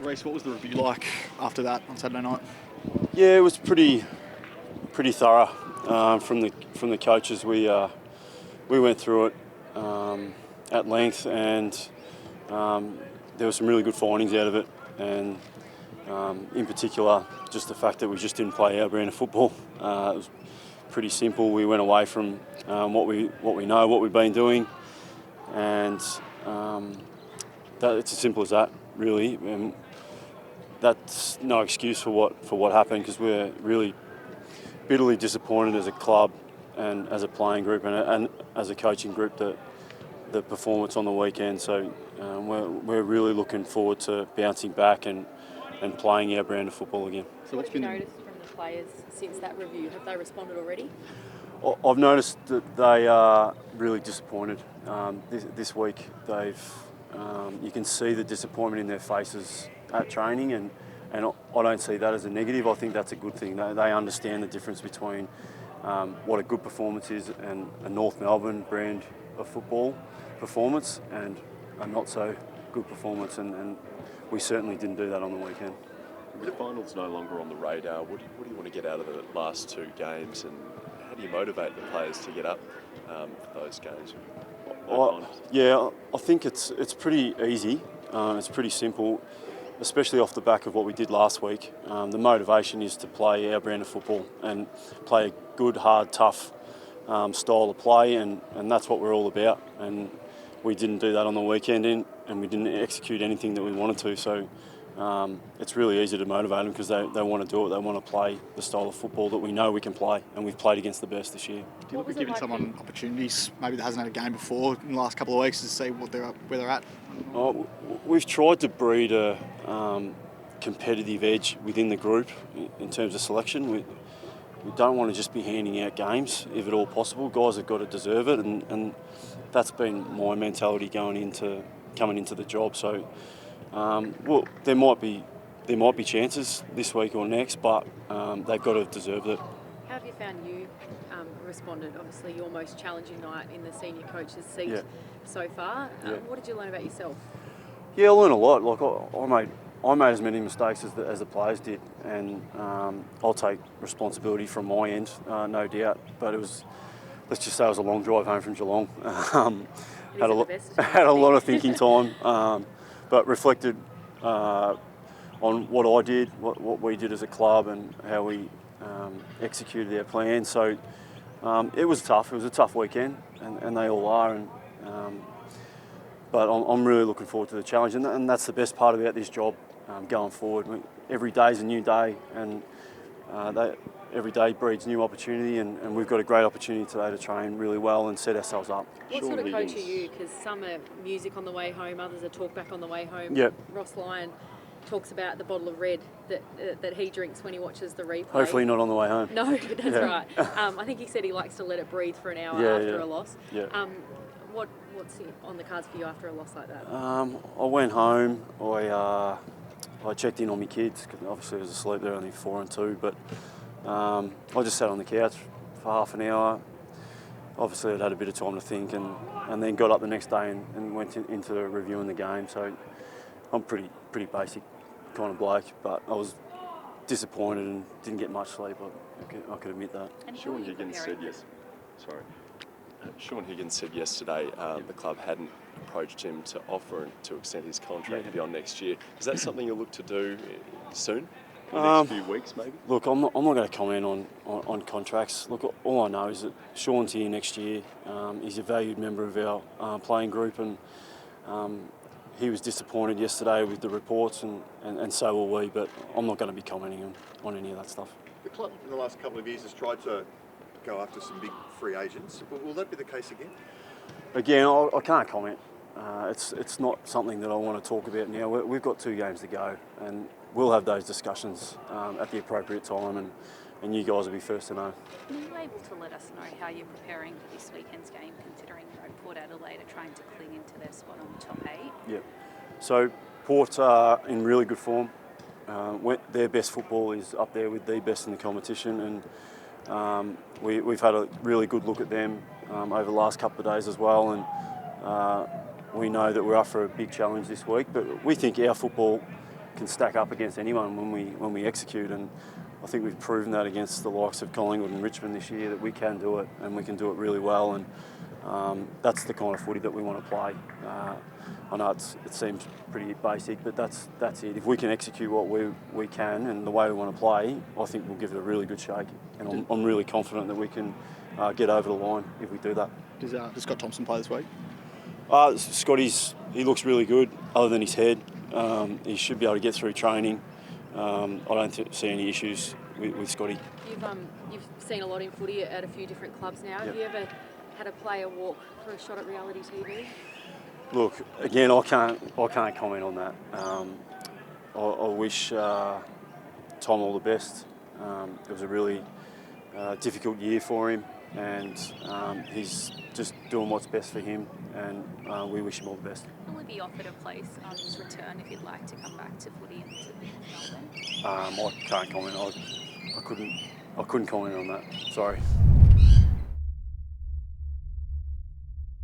Rhyce, what was the review like after that on Saturday night? Yeah, it was pretty thorough from the coaches. We went through it at length, and there were some really good findings out of it. And in particular, just the fact that we just didn't play our brand of football. It was pretty simple. We went away from what we know, what we've been doing, and it's as simple as that, really. And that's no excuse for what happened, because we're really bitterly disappointed as a club and as a playing group and as a coaching group that the performance on the weekend. So we're really looking forward to bouncing back and playing our brand of football again. So what have you noticed from the players since that review? Have they responded already? I've noticed that they are really disappointed. This week you can see the disappointment in their faces at training, and I don't see that as a negative. I think that's a good thing. They understand the difference between what a good performance is and a North Melbourne brand of football performance and a not so good performance, and we certainly didn't do that on the weekend. The final's no longer on the radar. What do you want to get out of the last two games, and how do you motivate the players to get up for those games? I think it's pretty easy. It's pretty simple, especially off the back of what we did last week. The motivation is to play our brand of football and play a good, hard, tough style of play, and that's what we're all about. And we didn't do that on the weekend, and we didn't execute anything that we wanted to. So it's really easy to motivate them, because they want to do it. They want to play the style of football that we know we can play, and we've played against the best this year. Do you look at giving someone opportunities, maybe that hasn't had a game before, in the last couple of weeks, to see where they're at? We've tried to breed a competitive edge within the group in terms of selection. We don't want to just be handing out games, if at all possible. Guys have got to deserve it, and that's been my mentality coming into the job. So, there might be chances this week or next, but they've got to have deserved it. How have you found you responded? Obviously, your most challenging night in the senior coach's seat so far. What did you learn about yourself? Yeah, I learned a lot. Like I made as many mistakes as the players did, and I'll take responsibility from my end, no doubt. But let's just say it was a long drive home from Geelong. Had a lot of thinking time, but reflected on what I did, what we did as a club, and how we executed our plan. So it was tough. It was a tough weekend, and they all are. But I'm really looking forward to the challenge, and that's the best part about this job going forward. Every day is a new day, and every day breeds new opportunity, and we've got a great opportunity today to train really well and set ourselves up. What sort of coach are you? Because some are music on the way home, others are talk back on the way home. Yep. Ross Lyon talks about the bottle of red that he drinks when he watches the replay. Hopefully not on the way home. No, that's right. I think he said he likes to let it breathe for an hour after a loss. Yeah. What's on the cards for you after a loss like that? I went home. I checked in on my kids, because obviously I was asleep. They're only 4 and 2, but I just sat on the couch for half an hour. Obviously I'd had a bit of time to think, and then got up the next day and went into reviewing the game. So I'm pretty basic kind of bloke, but I was disappointed and didn't get much sleep. I could admit that. Sean Higgins said yesterday the club hadn't approached him to offer to extend his contract beyond next year. Is that something you'll look to do soon? In the next few weeks, maybe? Look, I'm not going to comment on contracts. Look, all I know is that Sean's here next year. He's a valued member of our playing group, and he was disappointed yesterday with the reports, and so will we. But I'm not going to be commenting on any of that stuff. The club in the last couple of years has tried to go after some big free agents. Will that be the case again? Again, I can't comment. It's not something that I want to talk about now. We've got 2 games to go, and we'll have those discussions at the appropriate time, and you guys will be first to know. Are you able to let us know how you're preparing for this weekend's game, considering Port Adelaide are trying to cling into their spot on the top 8? Yeah. So Port are in really good form. Their best football is up there with the best in the competition, and we've had a really good look at them over the last couple of days as well, and we know that we're up for a big challenge this week, but we think our football can stack up against anyone when we execute, and I think we've proven that against the likes of Collingwood and Richmond this year that we can do it, and we can do it really well, and that's the kind of footy that we want to play. I know it seems pretty basic, but that's it. If we can execute what we can and the way we want to play, I think we'll give it a really good shake, and I'm really confident that we can get over the line if we do that. Does Scott Thompson play this week? He looks really good, other than his head. He should be able to get through training. I don't see any issues with Scotty. You've seen a lot in footy at a few different clubs now. Yep. Have you ever had a player walk for a shot at reality TV? Look, again, I can't comment on that. I wish Tom all the best. It was a really difficult year for him, and he's just doing what's best for him, and we wish him all the best. Will he be offered a place on his return if he'd like to come back to footy in Melbourne? I can't comment. I couldn't comment on that. Sorry.